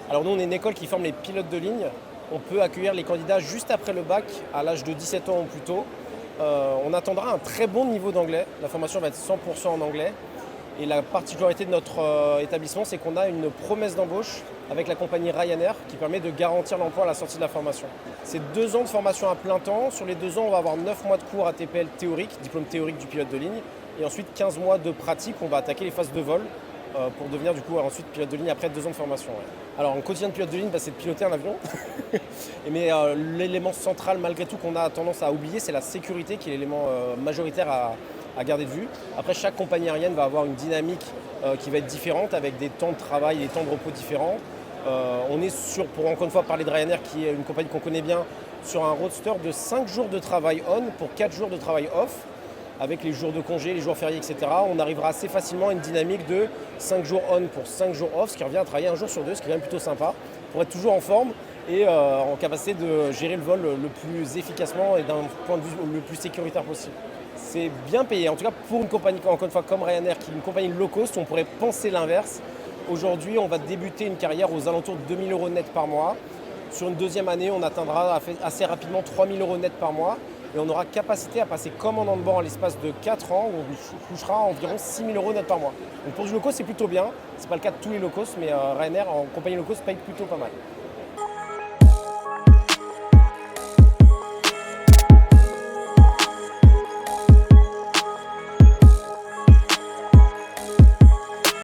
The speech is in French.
Alors nous, on est une école qui forme les pilotes de ligne. On peut accueillir les candidats juste après le bac, à l'âge de 17 ans ou plus tôt. On attendra un très bon niveau d'anglais. La formation va être 100% en anglais. Et la particularité de notre établissement, c'est qu'on a une promesse d'embauche avec la compagnie Ryanair qui permet de garantir l'emploi à la sortie de la formation. C'est 2 ans de formation à plein temps. Sur les 2 ans, on va avoir 9 mois de cours ATPL théorique, diplôme théorique du pilote de ligne, et ensuite 15 mois de pratique. On va attaquer les phases de vol pour devenir du coup ensuite pilote de ligne après 2 ans de formation. Ouais. Alors un quotidien de pilote de ligne, c'est de piloter un avion. Mais l'élément central malgré tout qu'on a tendance à oublier, c'est la sécurité qui est l'élément majoritaire à garder de vue. Après, chaque compagnie aérienne va avoir une dynamique qui va être différente avec des temps de travail et des temps de repos différents. On est sur, pour encore une fois parler de Ryanair, qui est une compagnie qu'on connaît bien, sur un roadster de 5 jours de travail on pour 4 jours de travail off, avec les jours de congé, les jours fériés, etc. On arrivera assez facilement à une dynamique de 5 jours on pour 5 jours off, ce qui revient à travailler un jour sur 2, ce qui est quand même plutôt sympa, pour être toujours en forme et en capacité de gérer le vol le plus efficacement et d'un point de vue le plus sécuritaire possible. C'est bien payé, en tout cas pour une compagnie, encore une fois, comme Ryanair, qui est une compagnie low cost, on pourrait penser l'inverse. Aujourd'hui, on va débuter une carrière aux alentours de 2 000 euros net par mois. Sur une deuxième année, on atteindra assez rapidement 3 000 euros net par mois. Et on aura capacité à passer commandant de bord à l'espace de 4 ans, où on touchera environ 6 000 euros net par mois. Donc pour du low cost, c'est plutôt bien. Ce n'est pas le cas de tous les low cost, mais Ryanair en compagnie low cost paye plutôt pas mal.